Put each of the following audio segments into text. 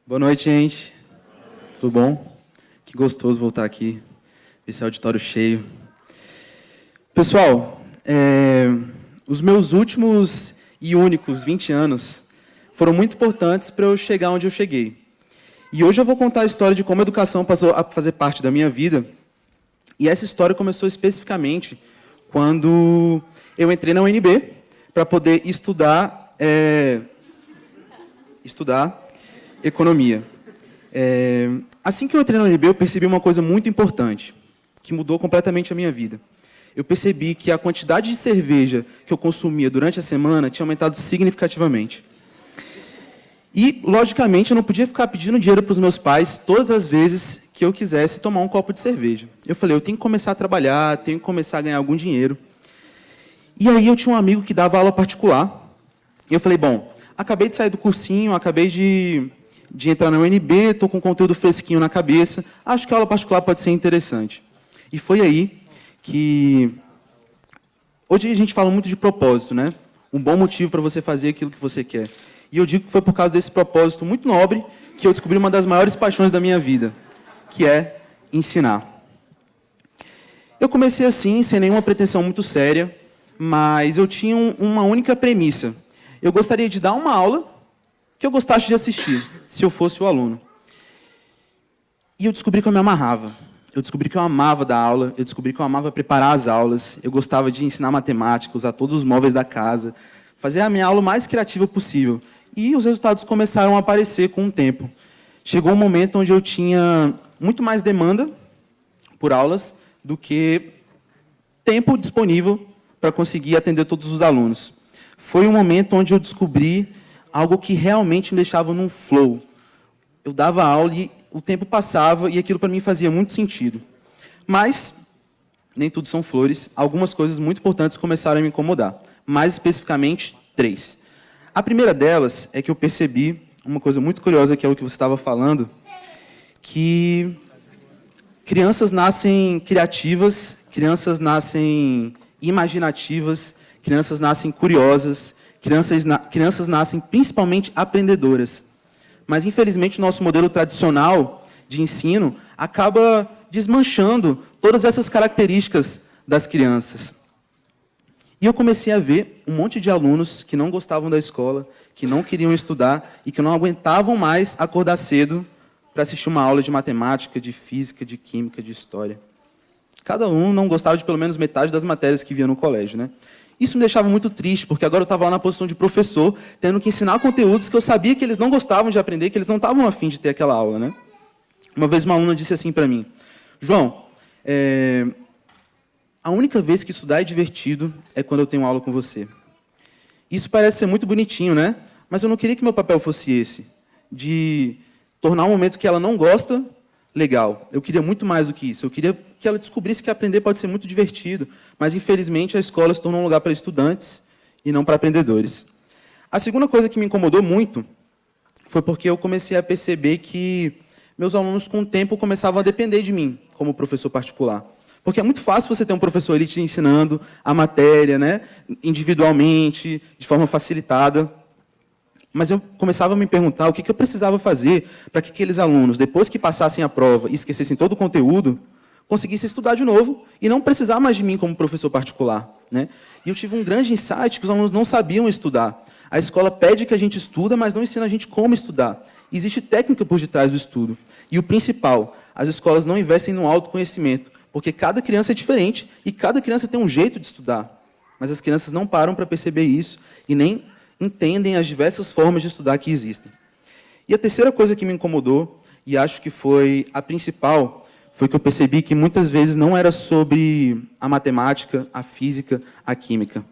Boa noite, gente. Tudo bom? Que gostoso voltar aqui, esse auditório cheio. Pessoal, os meus últimos e únicos 20 anos foram muito importantes para eu chegar onde eu cheguei. E hoje eu vou contar a história de como a educação passou a fazer parte da minha vida. E essa história começou especificamente quando eu entrei na UNB para poder estudar economia. Assim que eu entrei na UNB, eu percebi uma coisa muito importante, que mudou completamente a minha vida. Eu percebi que a quantidade de cerveja que eu consumia durante a semana tinha aumentado significativamente. E, logicamente, eu não podia ficar pedindo dinheiro para os meus pais todas as vezes que eu quisesse tomar um copo de cerveja. Eu falei, eu tenho que começar a trabalhar, tenho que começar a ganhar algum dinheiro. E aí eu tinha um amigo que dava aula particular. E eu falei, bom, acabei de sair do cursinho, acabei de entrar na UNB, estou com conteúdo fresquinho na cabeça, acho que a aula particular pode ser interessante. E foi aí que... Hoje a gente fala muito de propósito, né? Um bom motivo para você fazer aquilo que você quer. E eu digo que foi por causa desse propósito muito nobre que eu descobri uma das maiores paixões da minha vida, que é ensinar. Eu comecei assim, sem nenhuma pretensão muito séria, mas eu tinha uma única premissa. Eu gostaria de dar uma aula que eu gostasse de assistir, se eu fosse o aluno. E eu descobri que eu me amarrava. Eu descobri que eu amava dar aula, eu descobri que eu amava preparar as aulas, eu gostava de ensinar matemática, usar todos os móveis da casa, fazer a minha aula o mais criativa possível. E os resultados começaram a aparecer com o tempo. Chegou um momento onde eu tinha muito mais demanda por aulas do que tempo disponível para conseguir atender todos os alunos. Foi um momento onde eu descobri algo que realmente me deixava num flow. Eu dava aula e o tempo passava e aquilo para mim fazia muito sentido. Mas, nem tudo são flores, algumas coisas muito importantes começaram a me incomodar. Mais especificamente, 3. A primeira delas é que eu percebi uma coisa muito curiosa, que é o que você estava falando, que crianças nascem criativas, crianças nascem imaginativas, crianças nascem curiosas, crianças nascem principalmente aprendedoras. Mas, infelizmente, o nosso modelo tradicional de ensino acaba desmanchando todas essas características das crianças. E eu comecei a ver um monte de alunos que não gostavam da escola, que não queriam estudar e que não aguentavam mais acordar cedo para assistir uma aula de matemática, de física, de química, de história. Cada um não gostava de pelo menos metade das matérias que via no colégio, né? Isso me deixava muito triste, porque agora eu estava lá na posição de professor, tendo que ensinar conteúdos que eu sabia que eles não gostavam de aprender, que eles não estavam afim de ter aquela aula, né? Uma vez uma aluna disse assim para mim, João, a única vez que estudar é divertido é quando eu tenho aula com você. Isso parece ser muito bonitinho, né? Mas eu não queria que meu papel fosse esse, de tornar um momento que ela não gosta legal. Eu queria muito mais do que isso. Eu queria que ela descobrisse que aprender pode ser muito divertido, mas, infelizmente, a escola se tornou um lugar para estudantes e não para aprendedores. A segunda coisa que me incomodou muito foi porque eu comecei a perceber que meus alunos, com o tempo, começavam a depender de mim, como professor particular. Porque é muito fácil você ter um professor ali te ensinando a matéria, né, individualmente, de forma facilitada. Mas eu começava a me perguntar o que eu precisava fazer para que aqueles alunos, depois que passassem a prova e esquecessem todo o conteúdo, conseguissem estudar de novo e não precisar mais de mim como professor particular, né? E eu tive um grande insight que os alunos não sabiam estudar. A escola pede que a gente estuda, mas não ensina a gente como estudar. Existe técnica por detrás do estudo. E o principal, as escolas não investem no autoconhecimento, porque cada criança é diferente e cada criança tem um jeito de estudar. Mas as crianças não param para perceber isso e nem entendem as diversas formas de estudar que existem. E a terceira coisa que me incomodou, e acho que foi a principal, foi que eu percebi que muitas vezes não era sobre a matemática, a física, a química.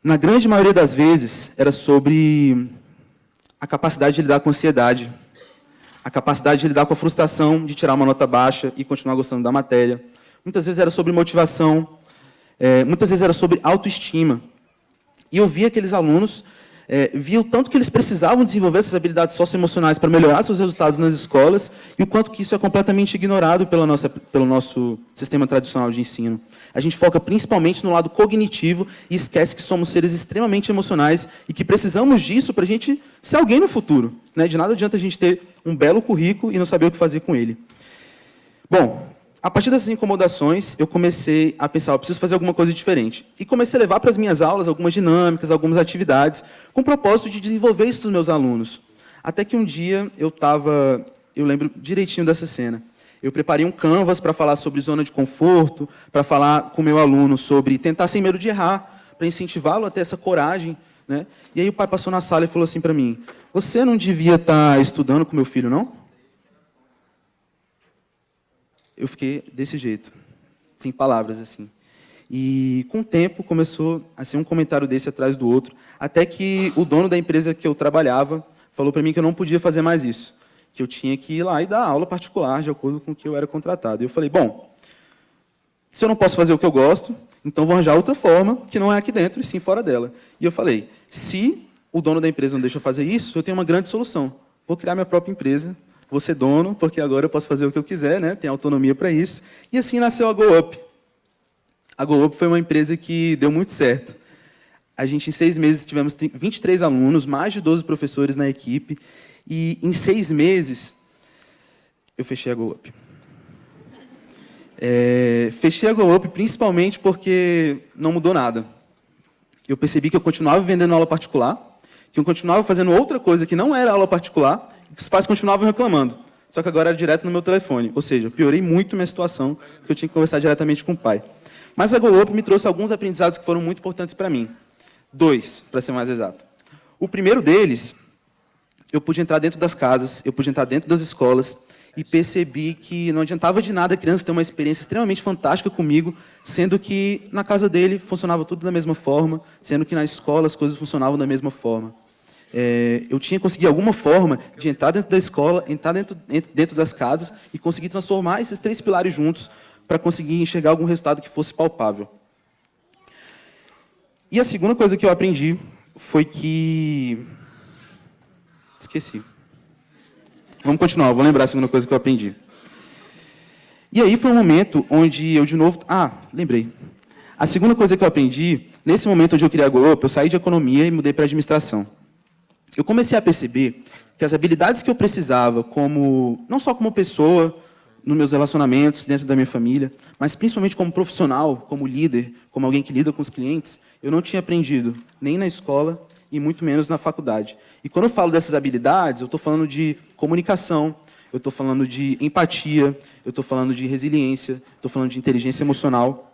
Na grande maioria das vezes, era sobre a capacidade de lidar com a ansiedade, a capacidade de lidar com a frustração de tirar uma nota baixa e continuar gostando da matéria. Muitas vezes era sobre motivação, muitas vezes era sobre autoestima. E eu via aqueles alunos via o tanto que eles precisavam desenvolver essas habilidades socioemocionais para melhorar seus resultados nas escolas e o quanto que isso é completamente ignorado pelo nosso sistema tradicional de ensino. A gente foca principalmente no lado cognitivo e esquece que somos seres extremamente emocionais e que precisamos disso para a gente ser alguém no futuro, né? De nada adianta a gente ter um belo currículo e não saber o que fazer com ele. Bom, a partir dessas incomodações, eu comecei a pensar, eu preciso fazer alguma coisa diferente. E comecei a levar para as minhas aulas algumas dinâmicas, algumas atividades, com o propósito de desenvolver isso nos meus alunos. Até que um dia eu lembro direitinho dessa cena. Eu preparei um canvas para falar sobre zona de conforto, para falar com o meu aluno sobre tentar sem medo de errar, para incentivá-lo a ter essa coragem, né? E aí o pai passou na sala e falou assim para mim: você não devia estar estudando com meu filho, não? Eu fiquei desse jeito, sem palavras, assim. E, com o tempo, começou a ser um comentário desse atrás do outro, até que o dono da empresa que eu trabalhava falou para mim que eu não podia fazer mais isso, que eu tinha que ir lá e dar aula particular, de acordo com o que eu era contratado. E eu falei, bom, se eu não posso fazer o que eu gosto, então vou arranjar outra forma, que não é aqui dentro, e sim fora dela. E eu falei, se o dono da empresa não deixa eu fazer isso, eu tenho uma grande solução. Vou criar minha própria empresa, vou ser dono, porque agora eu posso fazer o que eu quiser, né? Tenho autonomia para isso. E assim nasceu a GoUp. A GoUp foi uma empresa que deu muito certo. A gente, em 6 meses, tivemos 23 alunos, mais de 12 professores na equipe, e em 6 meses, eu fechei a GoUp. Fechei a GoUp principalmente porque não mudou nada. Eu percebi que eu continuava vendendo aula particular, que eu continuava fazendo outra coisa que não era aula particular, que os pais continuavam reclamando. Só que agora era direto no meu telefone. Ou seja, eu piorei muito minha situação, porque eu tinha que conversar diretamente com o pai. Mas a GoUp me trouxe alguns aprendizados que foram muito importantes para mim. 2, para ser mais exato. O primeiro deles, eu pude entrar dentro das casas, eu pude entrar dentro das escolas e percebi que não adiantava de nada a criança ter uma experiência extremamente fantástica comigo, sendo que na casa dele funcionava tudo da mesma forma, sendo que na escola as coisas funcionavam da mesma forma. Eu tinha que conseguir alguma forma de entrar dentro da escola, entrar dentro das casas e conseguir transformar esses 3 pilares juntos para conseguir enxergar algum resultado que fosse palpável. E a segunda coisa que eu aprendi foi que... Esqueci. Vamos continuar, vou lembrar a segunda coisa que eu aprendi. E aí foi um momento onde eu, de novo... lembrei. A segunda coisa que eu aprendi, nesse momento onde eu criei a GoUp, eu saí de economia e mudei para administração. Eu comecei a perceber que as habilidades que eu precisava, não só como pessoa, nos meus relacionamentos, dentro da minha família, mas principalmente como profissional, como líder, como alguém que lida com os clientes, eu não tinha aprendido nem na escola e muito menos na faculdade. E quando eu falo dessas habilidades, eu estou falando de comunicação, eu estou falando de empatia, eu estou falando de resiliência, estou falando de inteligência emocional.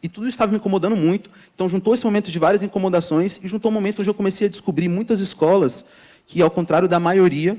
E tudo isso estava me incomodando muito. Então, juntou esse momento de várias incomodações e juntou um momento onde eu comecei a descobrir muitas escolas que, ao contrário da maioria,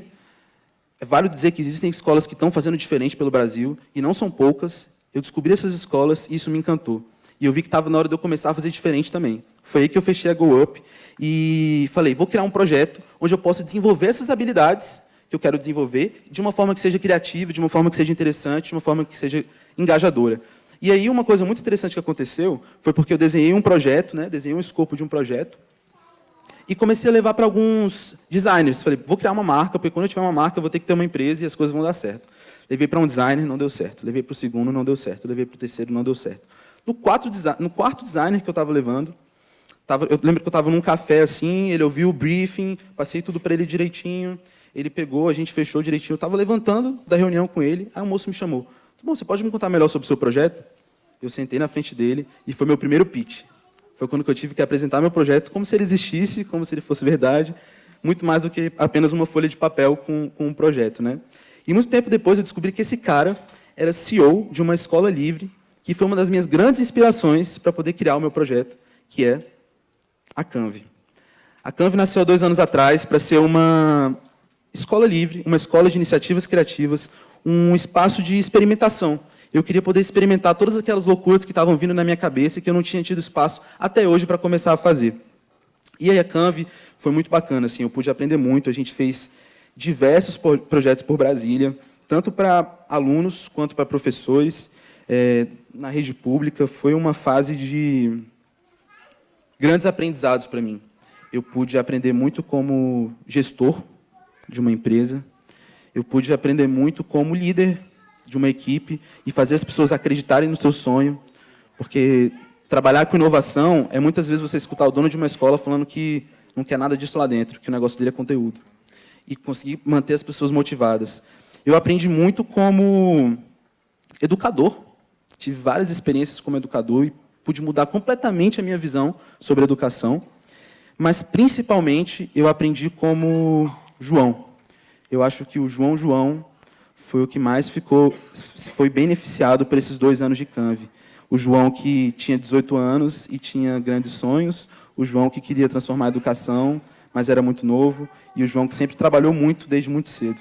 é válido dizer que existem escolas que estão fazendo diferente pelo Brasil, e não são poucas. Eu descobri essas escolas e isso me encantou. E eu vi que estava na hora de eu começar a fazer diferente também. Foi aí que eu fechei a GoUp e falei, vou criar um projeto onde eu possa desenvolver essas habilidades que eu quero desenvolver de uma forma que seja criativa, de uma forma que seja interessante, de uma forma que seja engajadora. E aí uma coisa muito interessante que aconteceu foi porque eu desenhei um projeto, né, desenhei um escopo de um projeto, e comecei a levar para alguns designers. Falei, vou criar uma marca, porque quando eu tiver uma marca, eu vou ter que ter uma empresa e as coisas vão dar certo. Levei para um designer, não deu certo. Levei para o segundo, não deu certo. Levei para o terceiro, não deu certo. No quarto designer que eu estava levando, eu lembro que eu estava num café assim, ele ouviu o briefing, passei tudo para ele direitinho, ele pegou, a gente fechou direitinho. Eu estava levantando da reunião com ele, aí o moço me chamou. Bom, você pode me contar melhor sobre o seu projeto? Eu sentei na frente dele e foi meu primeiro pitch. Foi quando eu tive que apresentar meu projeto como se ele existisse, como se ele fosse verdade, muito mais do que apenas uma folha de papel com um projeto, né? E muito tempo depois eu descobri que esse cara era CEO de uma escola livre, que foi uma das minhas grandes inspirações para poder criar o meu projeto, que é a Canve. A Canve nasceu há 2 anos atrás para ser uma escola livre, uma escola de iniciativas criativas, um espaço de experimentação. Eu queria poder experimentar todas aquelas loucuras que estavam vindo na minha cabeça e que eu não tinha tido espaço até hoje para começar a fazer. E aí a Canve foi muito bacana, assim, eu pude aprender muito, a gente fez diversos projetos por Brasília, tanto para alunos quanto para professores, na rede pública. Foi uma fase de grandes aprendizados para mim. eu pude aprender muito como gestor de uma empresa, eu pude aprender muito como líder de uma equipe e fazer as pessoas acreditarem no seu sonho, porque trabalhar com inovação é muitas vezes você escutar o dono de uma escola falando que não quer nada disso lá dentro, que o negócio dele é conteúdo, e conseguir manter as pessoas motivadas. Eu aprendi muito como educador, tive várias experiências como educador e pude mudar completamente a minha visão sobre educação, mas, principalmente, eu aprendi como João. Eu acho que o João foi o que mais foi beneficiado por esses 2 anos de Canve. O João que tinha 18 anos e tinha grandes sonhos, o João que queria transformar a educação, mas era muito novo, e o João que sempre trabalhou muito desde muito cedo.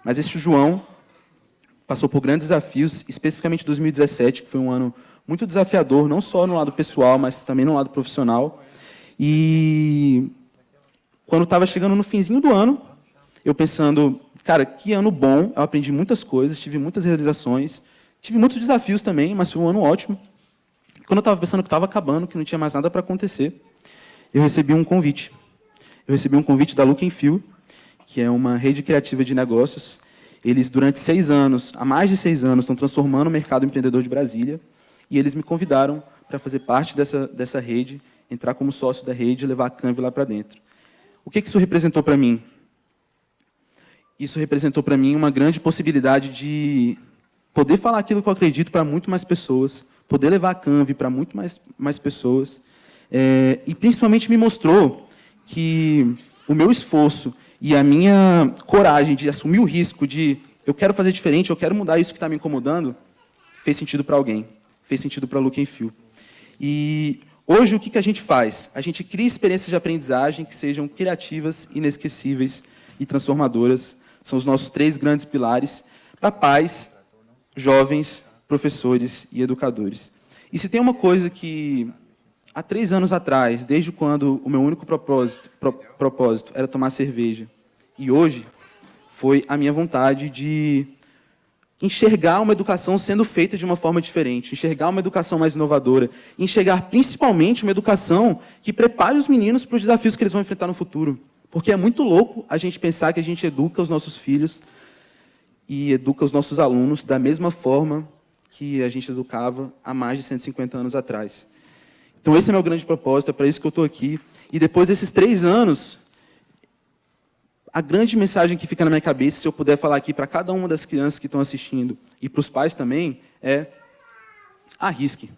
Mas esse João passou por grandes desafios, especificamente 2017, que foi um ano muito desafiador, não só no lado pessoal, mas também no lado profissional. E quando estava chegando no finzinho do ano, eu pensando, cara, que ano bom, eu aprendi muitas coisas, tive muitas realizações, tive muitos desafios também, mas foi um ano ótimo. Quando eu estava pensando que estava acabando, que não tinha mais nada para acontecer, eu recebi um convite. Eu recebi um convite da Look & Feel, que é uma rede criativa de negócios. Eles, durante 6 anos, há mais de 6 anos, estão transformando o mercado empreendedor de Brasília, e eles me convidaram para fazer parte dessa rede, entrar como sócio da rede e levar a Canve lá para dentro. O que isso representou para mim? Isso representou para mim uma grande possibilidade de poder falar aquilo que eu acredito para muito mais pessoas, poder levar a Canve para muito mais pessoas, e principalmente me mostrou que o meu esforço e a minha coragem de assumir o risco de eu quero fazer diferente, eu quero mudar isso que está me incomodando, fez sentido para alguém, fez sentido para a Look & Feel. E hoje o que a gente faz? A gente cria experiências de aprendizagem que sejam criativas, inesquecíveis e transformadoras. São os nossos 3 grandes pilares para pais, jovens, professores e educadores. E se tem uma coisa que, há 3 anos atrás, desde quando o meu único propósito era tomar cerveja, e hoje foi a minha vontade de enxergar uma educação sendo feita de uma forma diferente, enxergar uma educação mais inovadora, enxergar principalmente uma educação que prepare os meninos para os desafios que eles vão enfrentar no futuro. Porque é muito louco a gente pensar que a gente educa os nossos filhos e educa os nossos alunos da mesma forma que a gente educava há mais de 150 anos atrás. Então, esse é meu grande propósito, é para isso que eu estou aqui. E depois desses 3 anos, a grande mensagem que fica na minha cabeça, se eu puder falar aqui para cada uma das crianças que estão assistindo, e para os pais também, é: arrisque.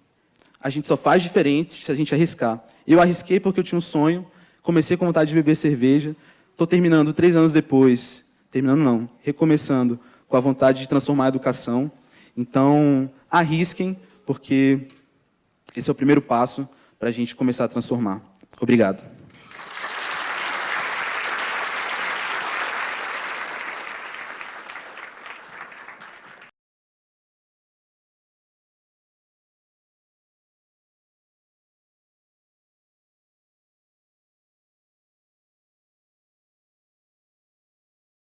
A gente só faz diferente se a gente arriscar. Eu arrisquei porque eu tinha um sonho, comecei com vontade de beber cerveja, estou terminando 3 anos depois, recomeçando com a vontade de transformar a educação. Então, arrisquem, porque esse é o primeiro passo para a gente começar a transformar. Obrigado.